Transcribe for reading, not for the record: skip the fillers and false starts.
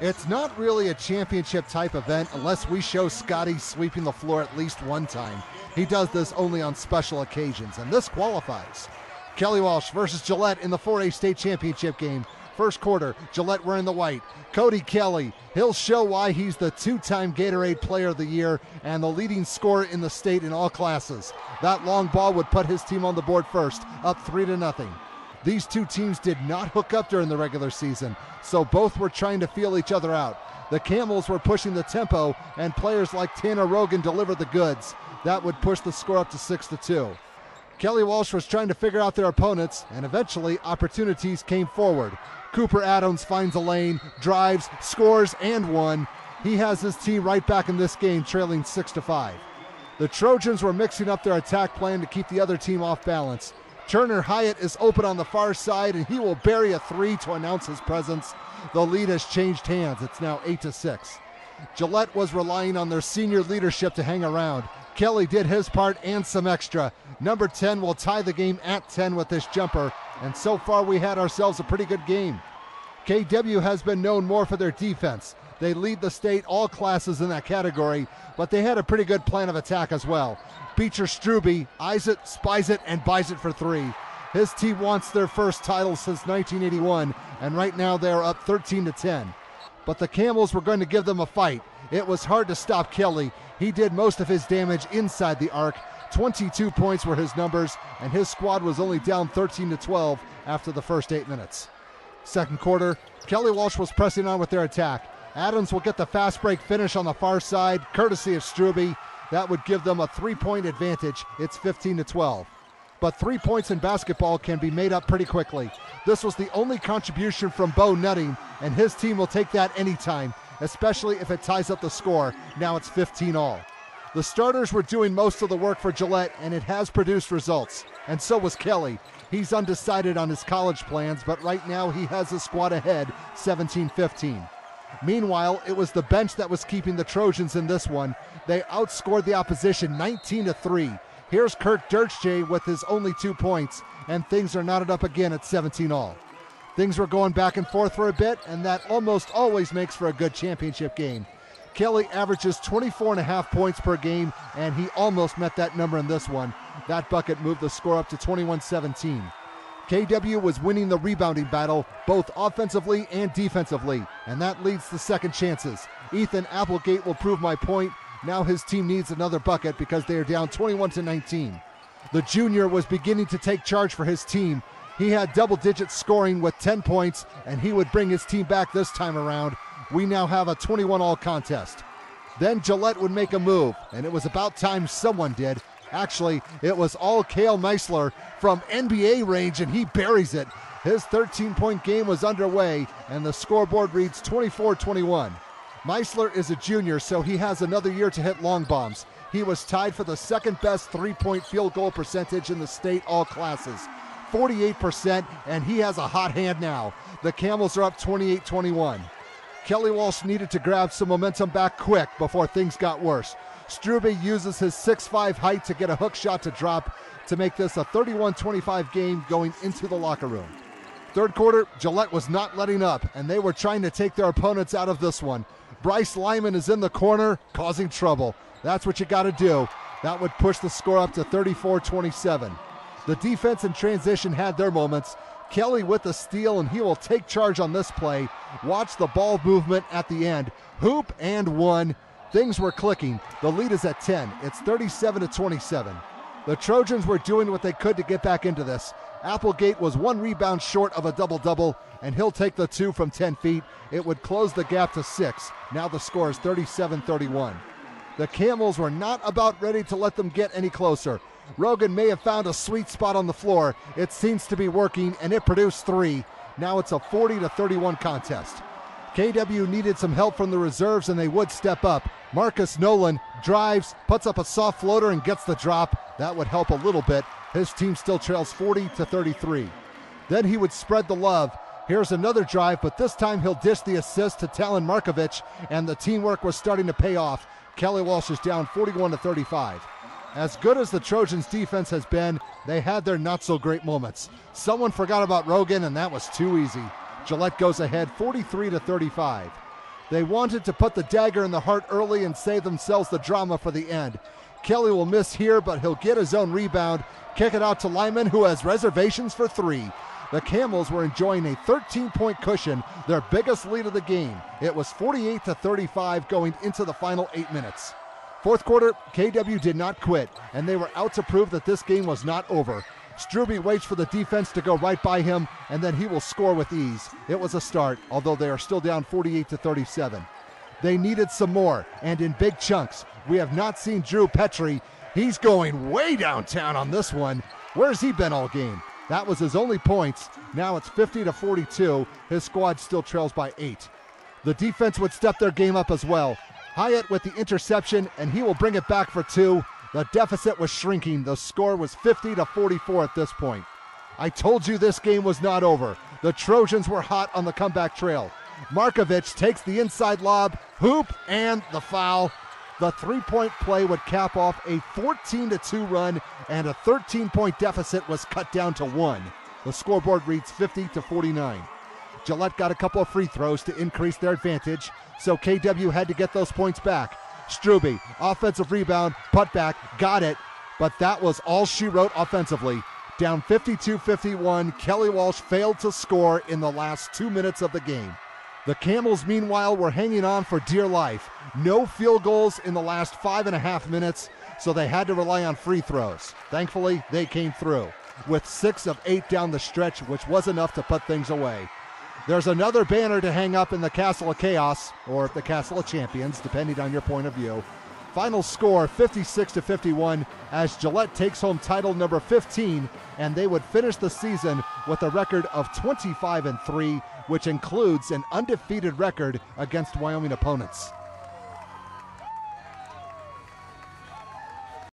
It's not really a championship type event unless we show Scotty sweeping the floor at least one time. He does this only on special occasions, and this qualifies. Kelly Walsh versus Gillette in the 4A state championship game. First quarter, Gillette wearing the white. Cody Kelly, he'll show why he's the two-time Gatorade Player of the Year and the leading scorer in the state in all classes. That long ball would put his team on the board first, up 3-0. These two teams did not hook up during the regular season, so both were trying to feel each other out. The Camels were pushing the tempo, and players like Tanner Rogan delivered the goods. That would push the score up to 6-2. Kelly Walsh was trying to figure out their opponents, and eventually opportunities came forward. Cooper Adams finds a lane, drives, scores, and one. He has his team right back in this game, trailing 6-5. The Trojans were mixing up their attack plan to keep the other team off balance. Turner Hyatt is open on the far side, and he will bury a three to announce his presence. The lead has changed hands. It's now 8-6. Gillette was relying on their senior leadership to hang around. Kelly did his part and some extra. Number 10 will tie the game at 10 with this jumper, and so far we had ourselves a pretty good game. KW has been known more for their defense. They lead the state all classes in that category, but they had a pretty good plan of attack as well. Beecher Struby eyes it, spies it, and buys it for three. His team wants their first title since 1981, and right now they are up 13-10. But the Camels were going to give them a fight. It was hard to stop Kelly. He did most of his damage inside the arc. 22 points were his numbers, and his squad was only down 13-12 after the first 8 minutes. Second quarter, Kelly Walsh was pressing on with their attack. Adams will get the fast break finish on the far side, courtesy of Struby. That would give them a 3-point advantage. It's 15-12. But 3 points in basketball can be made up pretty quickly. This was the only contribution from Bo Nutting, and his team will take that anytime, especially if it ties up the score. Now it's 15-all. The starters were doing most of the work for Gillette, and it has produced results. And so was Kelly. He's undecided on his college plans, but right now he has his squad ahead, 17-15. Meanwhile, it was the bench that was keeping the Trojans in this one. They outscored the opposition 19-3. Here's Kirk Dirtjay with his only 2 points, and things are knotted up again at 17-all. Things were going back and forth for a bit, and that almost always makes for a good championship game. Kelly averages 24.5 points per game, and he almost met that number in this one. That bucket moved the score up to 21-17. KW was winning the rebounding battle, both offensively and defensively, and that leads to second chances. Ethan Applegate will prove my point. Now his team needs another bucket because they are down 21-19. The junior was beginning to take charge for his team. He had double-digit scoring with 10 points, and he would bring his team back this time around. We now have a 21-all contest. Then Gillette would make a move, and it was about time someone did. Actually, it was all Cale Meisler from NBA range, and he buries it. His 13-point game was underway, and the scoreboard reads 24-21. Meisler is a junior, so he has another year to hit long bombs. He was tied for the second-best three-point field goal percentage in the state all classes, 48%, and he has a hot hand now. The Camels are up 28-21. Kelly Walsh needed to grab some momentum back quick before things got worse. Struby uses his 6'5" height to get a hook shot to drop to make this a 31-25 game going into the locker room. Third quarter, Gillette was not letting up, and they were trying to take their opponents out of this one. Bryce Lyman is in the corner, causing trouble. That's what you got to do. That would push the score up to 34-27. The defense in transition had their moments. Kelly with the steal, and he will take charge on this play. Watch the ball movement at the end. Hoop and one. Things were clicking. The lead is at 10. It's 37-27. The Trojans were doing what they could to get back into this. Applegate was 1 rebound short of a double-double, and he'll take the 2 from 10 feet. It would close the gap to 6. Now the score is 37-31. The Camels were not about ready to let them get any closer. Rogan may have found a sweet spot on the floor. It seems to be working, and it produced 3. Now it's a 40-31 contest. KW needed some help from the reserves, and they would step up. Marcus Nolan drives, puts up a soft floater, and gets the drop. That would help a little bit. His team still trails 40-33. Then he would spread the love. Here's another drive, but this time he'll dish the assist to Talon Markovich, and the teamwork was starting to pay off. Kelly Walsh is down 41-35. As good as the Trojans' defense has been, they had their not-so-great moments. Someone forgot about Rogan, and that was too easy. Gillette goes ahead 43-35. They wanted to put the dagger in the heart early and save themselves the drama for the end. Kelly will miss here, but he'll get his own rebound, kick it out to Lyman, who has reservations for three. The Camels were enjoying a 13-point cushion, their biggest lead of the game. It was 48-35 going into the final 8 minutes. Fourth quarter, KW did not quit, and they were out to prove that this game was not over. Strube waits for the defense to go right by him, and then he will score with ease. It was a start, although they are still down 48-37. They needed some more, and in big chunks. We have not seen Drew Petrie. He's going way downtown on this one. Where's he been all game? That was his only points. Now it's 50-42. His squad still trails by 8. The defense would step their game up as well. Hyatt with the interception, and he will bring it back for 2. The deficit was shrinking. The score was 50-44 at this point. I told you this game was not over. The Trojans were hot on the comeback trail. Markovich takes the inside lob, hoop, and the foul. The three-point play would cap off a 14-2 run, and a 13-point deficit was cut down to 1. The scoreboard reads 50-49. Gillette got a couple of free throws to increase their advantage, so KW had to get those points back. Strube, offensive rebound, putback, got it, but that was all she wrote offensively. Down 52-51, Kelly Walsh failed to score in the last 2 minutes of the game. The Camels, meanwhile, were hanging on for dear life. No field goals in the last 5.5 minutes, so they had to rely on free throws. Thankfully, they came through, with 6 of 8 down the stretch, which was enough to put things away. There's another banner to hang up in the Castle of Chaos, or the Castle of Champions, depending on your point of view. Final score, 56-51, as Gillette takes home title number 15, and they would finish the season with a record of 25-3, which includes an undefeated record against Wyoming opponents.